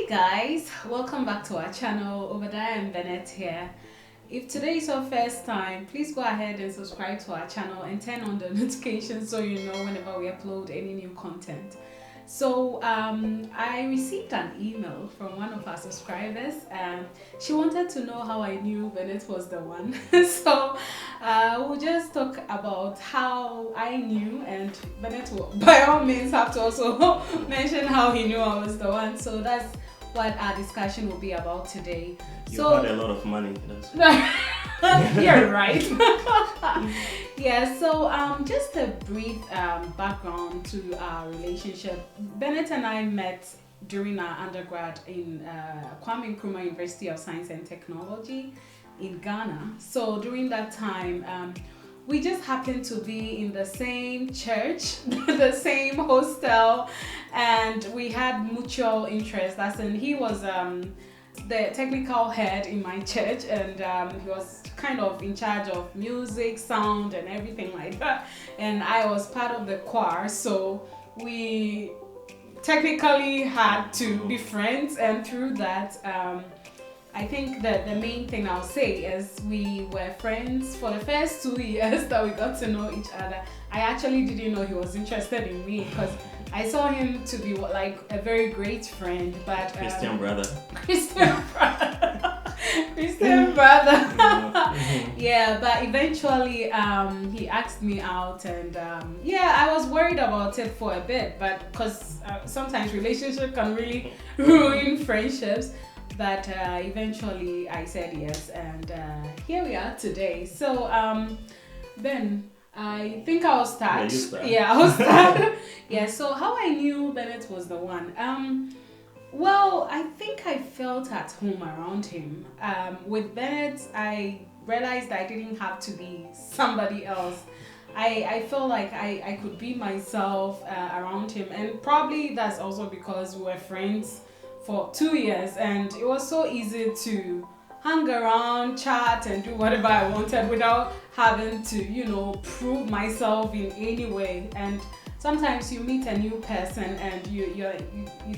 Guys, welcome back to our channel. Obadiah and Bennett here. If today is your first time, please go ahead and subscribe to our channel and turn on the notifications so you know whenever we upload any new content. So I received an email from one of our subscribers and she wanted to know how I knew Bennett was the one. So we'll just talk about how I knew, and Bennett will by all means have to also mention how he knew I was the one. So that's what our discussion will be about today. You had a lot of money. You're right. Yeah, so just a brief background to our relationship. Bennett and I met during our undergrad in Kwame Nkrumah University of Science and Technology in Ghana. So during that time, we just happened to be in the same church, the same hostel, and we had mutual interests. As in, he was the technical head in my church, and he was kind of in charge of music, sound, and everything like that. And I was part of the choir, so we technically had to be friends. And through that, I think that the main thing I'll say is we were friends for the first 2 years that we got to know each other. I actually didn't know he was interested in me because I saw him to be like a very great friend, but Christian brother. Christian brother. Yeah, but eventually he asked me out, and yeah, I was worried about it for a bit, but because sometimes relationships can really ruin friendships. But eventually I said yes, and here we are today. So Ben, I think I'll start. Yeah, I'll start. Yeah, so how I knew Bennett was the one. Well, I think I felt at home around him. With Bennett, I realized I didn't have to be somebody else. I felt like I could be myself around him, and probably that's also because we were friends for 2 years, and it was so easy to hang around, chat, and do whatever I wanted without having to, prove myself in any way. And sometimes you meet a new person and you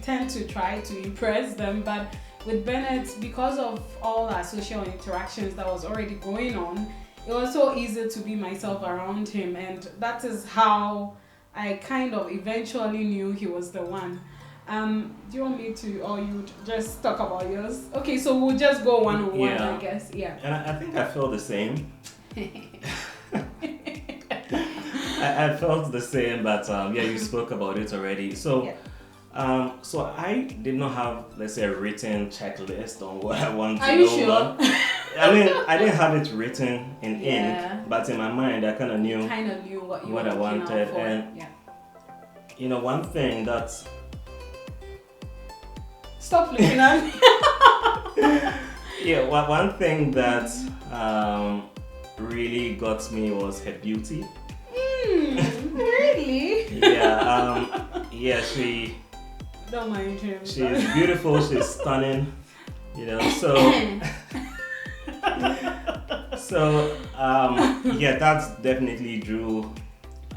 tend to try to impress them, but with Bennett, because of all our social interactions that was already going on, it was so easy to be myself around him, and that is how I kind of eventually knew he was the one. Do you want me to, or you just talk about yours? Okay, so we'll just go one on one, I guess. Yeah. And I think I felt the same. I felt the same, but yeah, you spoke about it already. So, yeah. So I did not have, let's say, a written checklist on what I wanted to know. Are you sure? I mean, I didn't have it written in ink, but in my mind, I kind of knew what I wanted. And one thing that's stop looking at me. Yeah, one thing that really got me was her beauty. Really? Yeah, yeah, she. Don't mind him. She's beautiful. She's stunning. So. Yeah, that definitely drew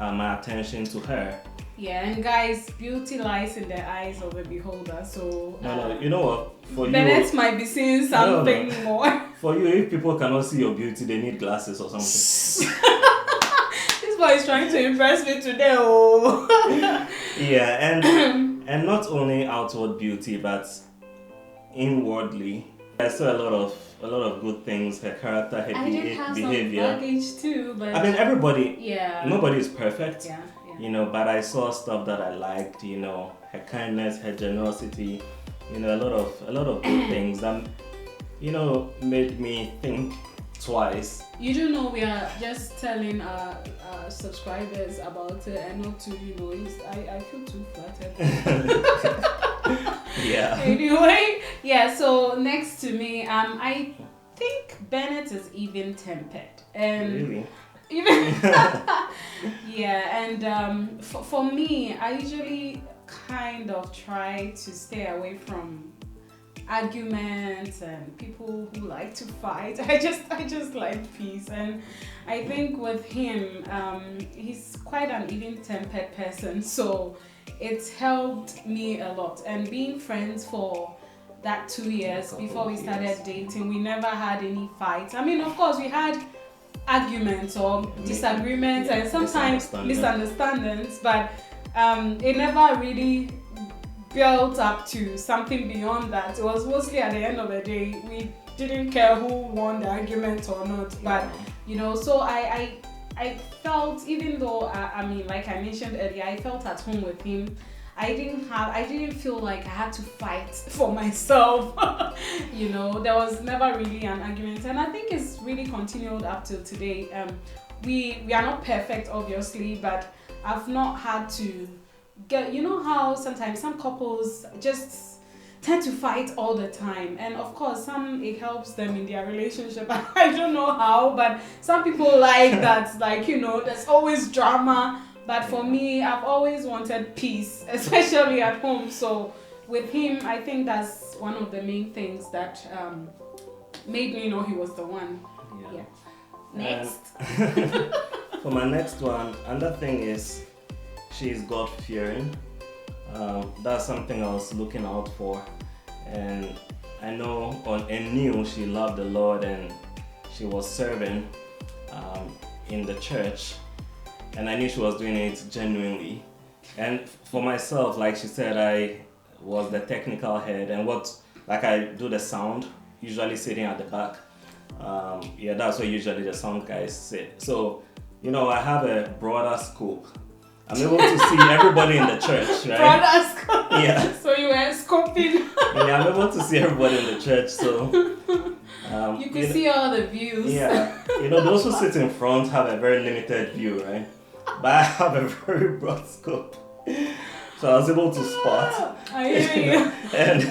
my attention to her. Yeah, and guys, beauty lies in the eyes of the beholder. So no, you know what? For Bennett you, might be seeing something more. For you, if people cannot see your beauty, they need glasses or something. This boy is trying to impress me today. Oh. Yeah, and not only outward beauty, but inwardly. I saw a lot of good things. Her character, her behavior. Some baggage too, but I mean, everybody. Yeah. Nobody is perfect. Yeah. But I saw stuff that I liked. Her kindness, her generosity. A lot of good things that made me think twice. You do know we are just telling our subscribers about it, and not to I feel too flattered. Yeah. Anyway, yeah. So next to me, I think Bennett is even tempered, and really. Even yeah, and for me, I usually kind of try to stay away from arguments and people who like to fight. I just like peace, and I think with him, he's quite an even-tempered person, so it's helped me a lot. And being friends for that 2 years Couple before we of started years. dating. We never had any fights. I mean, of course, we had arguments or disagreements and sometimes misunderstandings, but it never really built up to something beyond that. It was mostly at the end of the day, we didn't care who won the argument or not. But so I felt, even though I mean, like I mentioned earlier, I felt at home with him. I didn't feel like I had to fight for myself. There was never really an argument, and I think it's really continued up till today. We are not perfect, obviously, but I've not had to get, how sometimes some couples just tend to fight all the time, and of course it helps them in their relationship. I don't know how, but some people like that, like, there's always drama. But for me, I've always wanted peace, especially at home. So with him, I think that's one of the main things that made me know he was the one. Yeah. Next. For my next one, another thing is she's God-fearing. That's something I was looking out for. And I know and knew she loved the Lord and she was serving in the church. And I knew she was doing it genuinely. And for myself, like she said, I was the technical head, and I do the sound, usually sitting at the back. That's where usually the sound guys sit. So, I have a broader scope. I'm able to see everybody in the church, right? Broader scope. Yeah. So you were scoping. Yeah, I'm able to see everybody in the church, so you could see all the views. Yeah. Those who sit in front have a very limited view, right? But I have a very broad scope. So I was able to spot. I hear you. And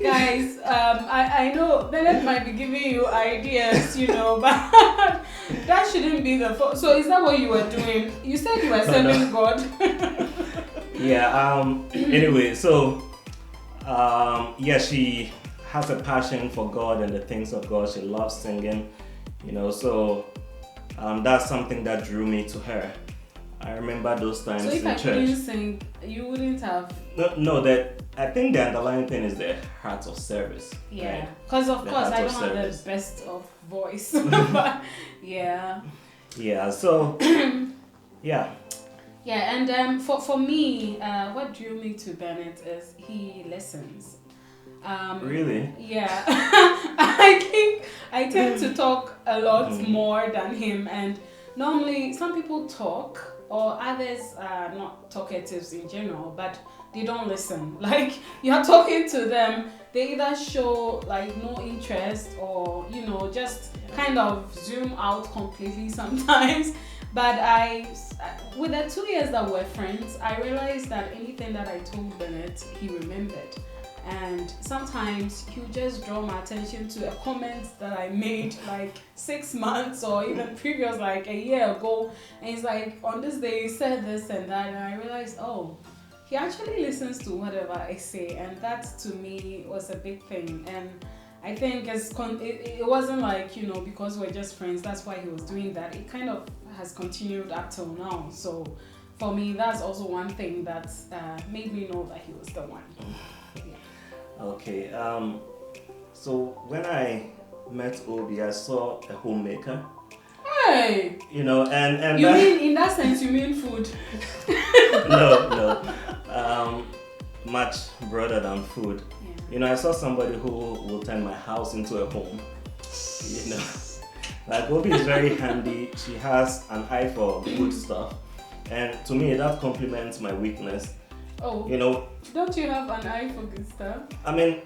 guys, I know Bennett might be giving you ideas, but that shouldn't be the fault. So is that what you were doing? You said you were serving God. Yeah, anyway, so she has a passion for God and the things of God. She loves singing, so that's something that drew me to her. I remember those times in church. So if I couldn't sing, you wouldn't have... No, I think the underlying thing is the heart of service. Yeah, because of course I don't have the best of voice. But yeah. Yeah, so, yeah. Yeah, and for me, what drew me to Bennett is he listens. Really? Yeah. I think I tend to talk a lot more than him, and normally some people talk, or others are not talkatives in general, but they don't listen. Like, you're talking to them, they either show like no interest or just kind of zoom out completely sometimes. But with the 2 years that we're friends, I realized that anything that I told Bennett, he remembered. And sometimes he'll just draw my attention to a comment that I made like 6 months or even previous, like a year ago. And he's like, on this day you said this and that. And I realized, oh, he actually listens to whatever I say. And that to me was a big thing. And I think it wasn't like, because we're just friends, that's why he was doing that. It kind of has continued up till now. So for me, that's also one thing that made me know that he was the one. Okay, so when I met Obi, I saw a homemaker. Hey! And you mean, in that sense, you mean food? No. Much broader than food. Yeah. I saw somebody who will turn my house into a home. Like Obi is very handy. She has an eye for good stuff. And to me, that complements my weakness. Oh, don't you have an eye for good stuff? I mean,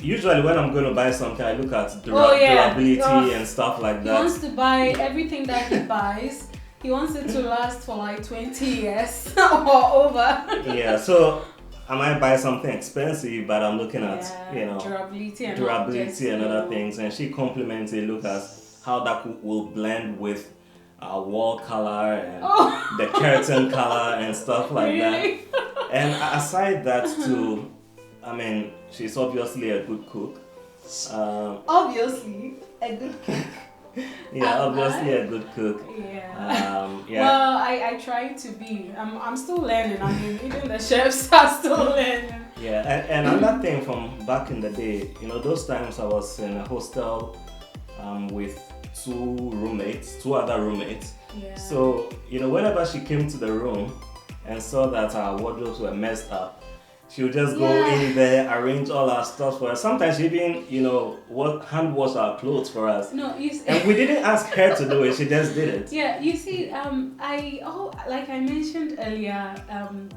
usually when I'm going to buy something, I look at durability and stuff like that. He wants to buy everything that he buys. He wants it to last for like 20 years or over. Yeah, so I might buy something expensive, but I'm looking at, durability and other things. And she compliments it, look at how that will blend with wall color and the curtain color and stuff like that. And aside that too, I mean, she's obviously a good cook. Obviously a good cook. Yeah, obviously a good cook. Yeah. Well, I try to be. I'm still learning. I mean, even the chefs are still learning. Yeah, And another thing from back in the day, those times I was in a hostel with two other roommates. Yeah. So, whenever she came to the room and saw that our wardrobes were messed up, she would just go in there, arrange all our stuff for us. Sometimes she even, hand wash our clothes for us. No, you see, and we didn't ask her to do it; she just did it. Yeah, you see, like I mentioned earlier,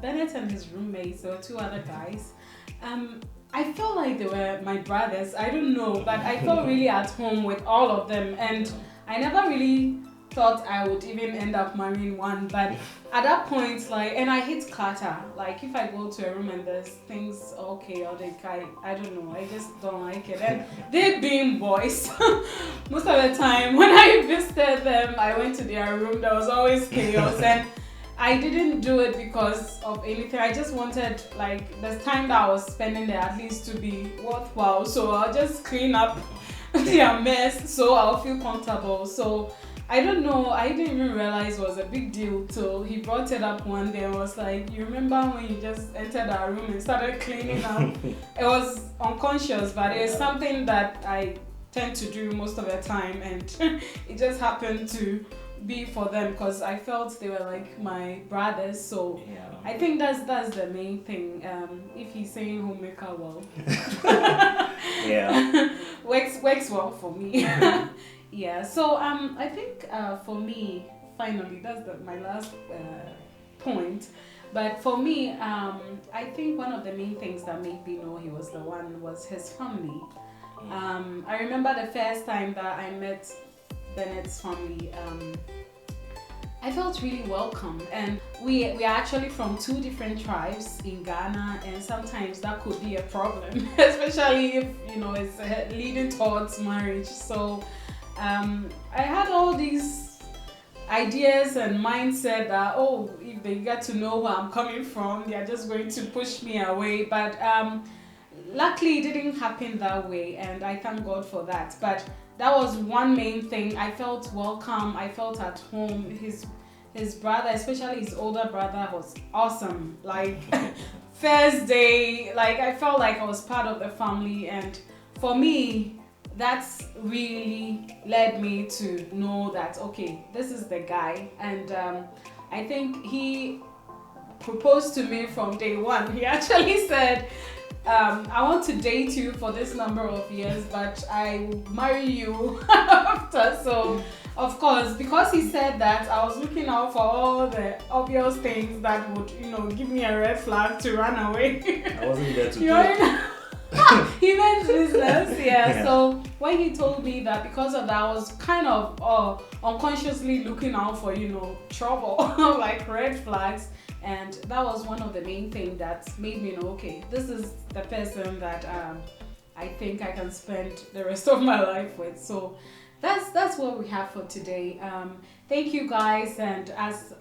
Bennett and his roommates, there were two other guys. I felt like they were my brothers. I don't know, but I felt really at home with all of them, and I never really thought I would even end up marrying one, but at that point, and I hate clutter. Like if I go to a room and there's things all chaotic, I don't know, I just don't like it. And they being boys, most of the time when I visited them, I went to their room, there was always chaos, and I didn't do it because of anything. I just wanted the time that I was spending there at least to be worthwhile. So I'll just clean up their mess so I'll feel comfortable. So I don't know, I didn't even realize it was a big deal till he brought it up one day and was like, you remember when you just entered our room and started cleaning up? It was unconscious, but it's something that I tend to do most of the time, and it just happened to be for them because I felt they were like my brothers. So I think that's the main thing. If he's saying homemaker well, works well for me. Yeah, so I think for me, finally, that's my last point. But for me, I think one of the main things that made me know he was the one was his family. I remember the first time that I met Bennett's family, I felt really welcome, and we are actually from two different tribes in Ghana, and sometimes that could be a problem, especially if it's leading towards marriage. So I had all these ideas and mindset that if they get to know where I'm coming from, they are just going to push me away. But luckily, it didn't happen that way, and I thank God for that. But that was one main thing. I felt welcome. I felt at home. His brother, especially his older brother, was awesome. First day, I felt like I was part of the family, and for me, that's really led me to know that this is the guy. And I think he proposed to me from day one. He actually said, I want to date you for this number of years, but I will marry you after. So of course, because he said that, I was looking out for all the obvious things that would give me a red flag to run away. I wasn't there to do it. He meant business, So when he told me that, because of that, I was kind of unconsciously looking out for trouble, like red flags, and that was one of the main things that made me know, this is the person that I think I can spend the rest of my life with. So that's what we have for today. Thank you guys, and as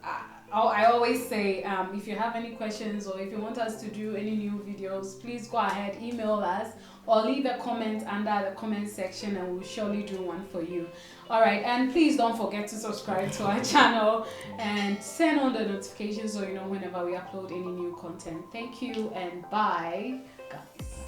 I always say, if you have any questions or if you want us to do any new videos, please go ahead, email us or leave a comment under the comment section, and we'll surely do one for you. Alright, and please don't forget to subscribe to our channel and turn on the notifications so you know whenever we upload any new content. Thank you, and bye guys.